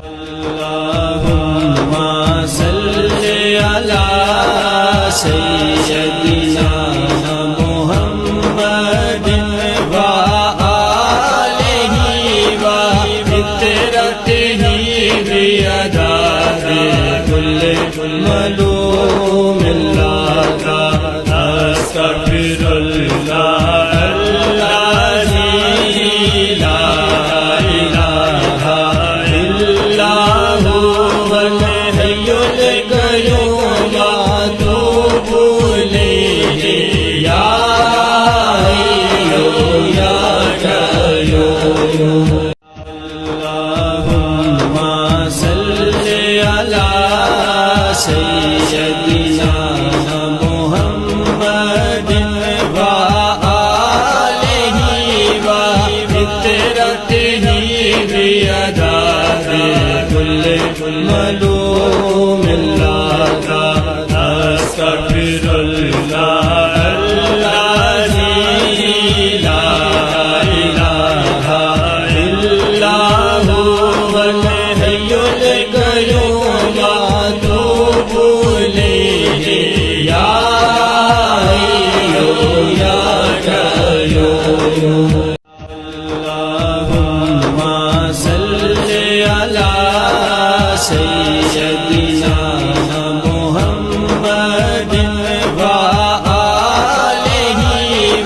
اللهم صل على سيدنا محمد وآله وفطرته بعدد كل معلوم الله أستغفر الله الذي لا إله إلا هو الحي القيوم أتوب إليه يا حي يا قيوم. اللهم صل على سيدنا محمد وآله وفطرته بعدد كل معلوم الله أستغفر الله الذي لا إله إلا هو الحي القيوم أتوب إليه يا حي يا قيوم. اللهم صل على سيدنا محمد وآله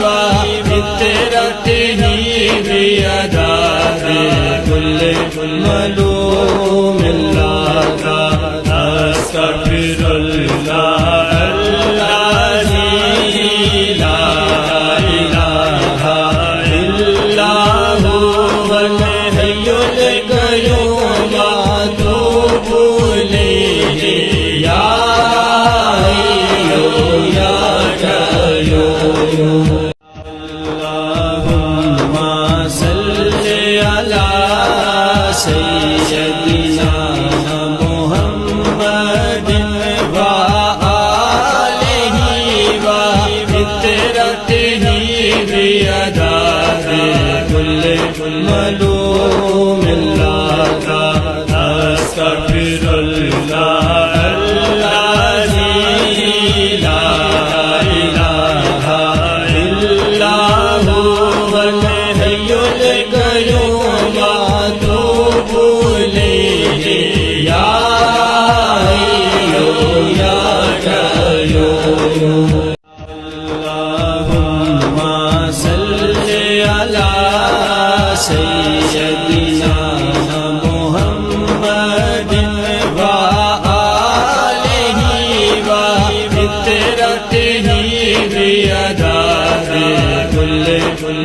وفطرته بعدد كل معلوم الله أستغفر الله الذي لا إله إلا هو الحي القيوم أتوب إليه يا حي يا قيوم. اللهم صل على سيدنا محمد وآله وفطرته بعدد كل معلوم الله أستغفر الله الذي لا إله إلا هو الحي القيوم أتوب إليه يا حي يا قيوم. اللهم صل على سيدنا محمد وآله وفطرته بعدد كل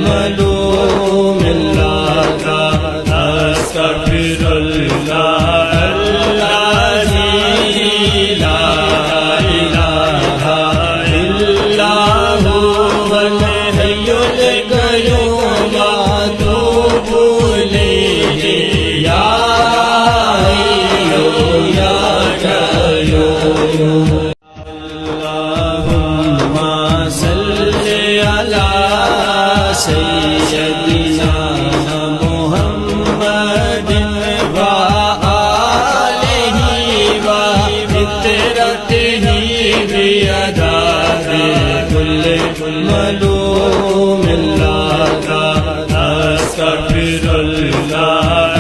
معلوم الله أستغفر الله الذي لا إله إلا هو الحي القيوم أتوب إليه يا حي يا قيوم. اللهم صل على سيدنا محمد وآله وفطرته بعدد كل معلوم الله أستغفر الله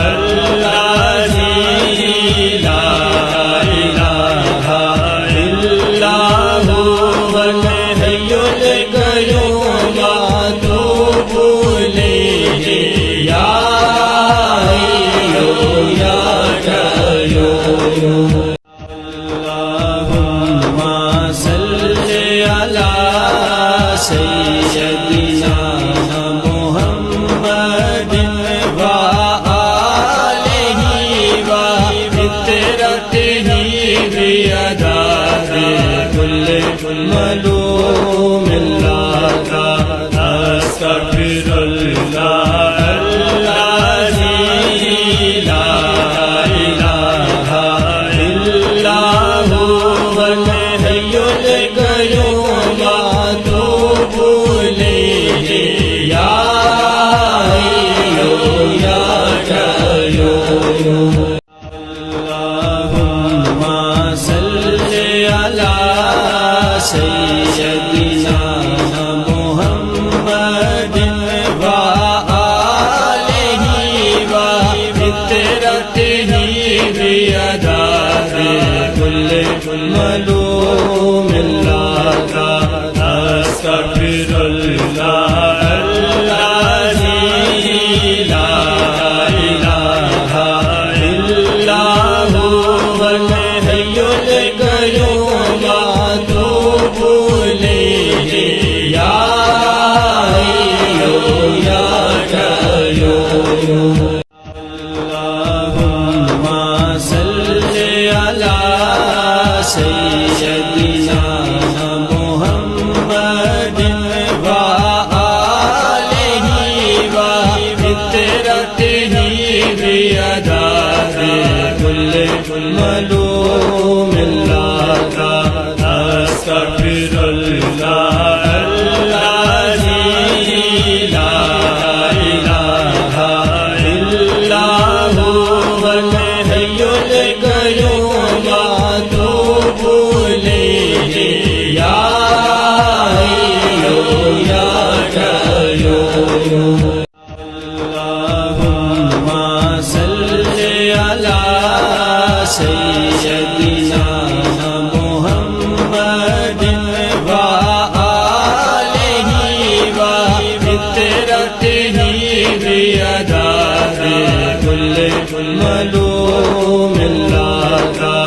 الذي لا إله إلا هو الحي القيوم أتوب إليه يا حي يا قيوم. اللهم صل على سيدنا محمد وآله وفطرته بعدد كل معلوم الله أستغفر الله الذي لا إله إلا هو الحي القيوم أتوب إليه يا حي يا قيوم. فطرت ہی بھی ادا ہے کل معلوم اللہ کا استغفر اللہ اللہ ہی لا الہ الا هو الحی القیوم اتوب الیہ یا حی یا قیوم اللہم صلی علی سیدنا محمد وآلہ وفطرتہ بیدا کل معلوم اللہ کا استغفر اللہ اللہ لا الہ الا هو الحی القیوم اتوب الیہ یا حی یا قیوم اللہم صلی علی سیدنا محمد وآلہ وفطرتہ بیدا کل معلوم اللہ کا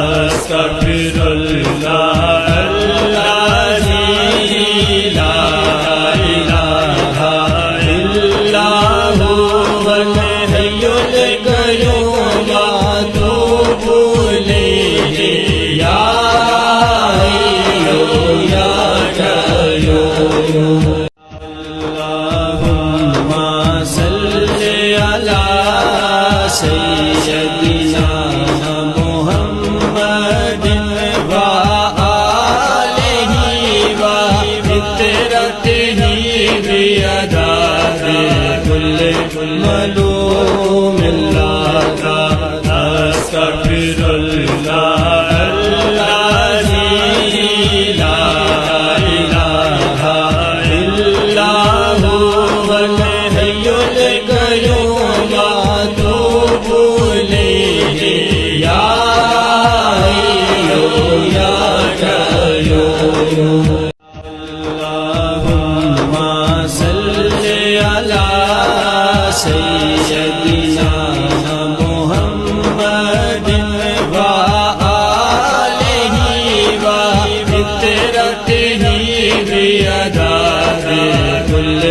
استغفر اللہ اللہ لا الہ الا هو الحی القیوم اتوب الیہ یا حی یا قیوم اللہم صلی علی سیدنا محمد وآلہ وفطرتہ بیدا کل معلوم اللہ کا استغفر اللہ اللہ لا الہ الا هو الحی القیوم اتوب الیہ یا حی یا قیوم اللہم صلی علی سیدنا محمد وآلہ وفطرتہ بیدا کل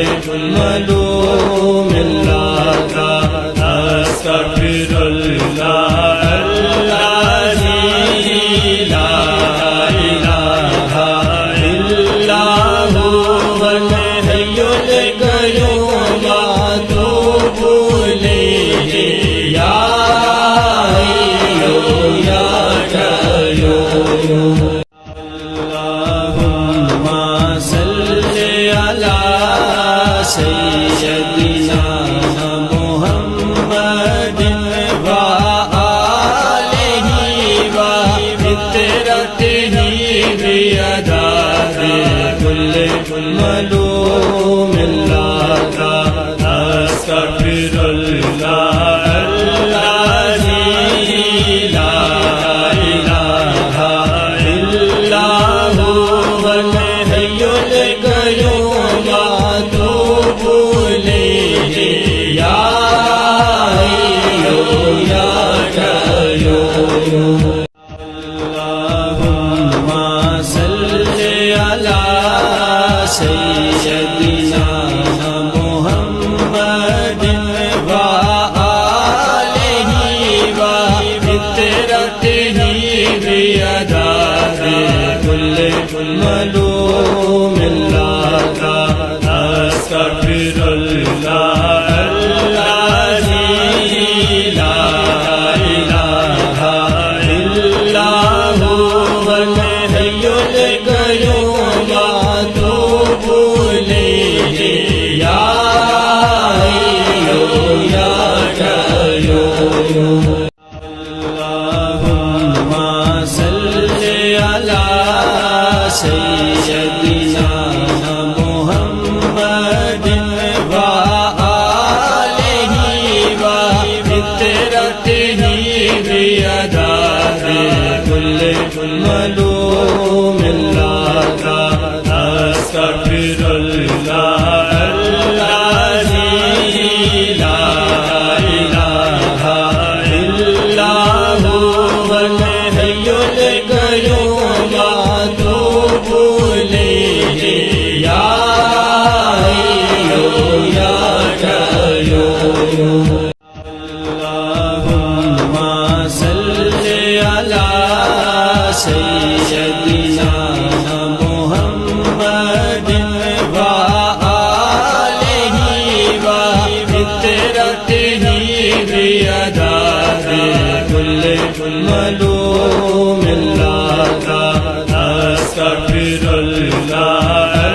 معلوم اللہ کا استغفر اللہ اللہ لا الہ الا هو الحی القیوم اتوب الیہ یا حی یا قیوم اللہم صلی علی سیدنا محمد وآلہ وفطرتہ بیدا کل معلوم اللہ کا استغفر اللہ اللہ لا الہ الا هو الحی القیوم اتوب الیہ یا حی یا قیوم اللہم صلی علی سیدنا محمد وآلہ وفطرتہ بیدا کل معلوم اللہ کا استغفر اللہ اللہ لا الہ الا هو الحی القیوم اتوب الیہ یا حی یا قیوم اللہم صلی علی سیدنا محمد وآلہ بیداد کل ملوم اللہ استغفر اللہ الذی لا الہ الا هو الحی القیوم اتوب الیہ یا حی یا قیوم سیدنا محمد وآلہ وعطرتہ بیداد کل ملوم اللہ استغفر اللہ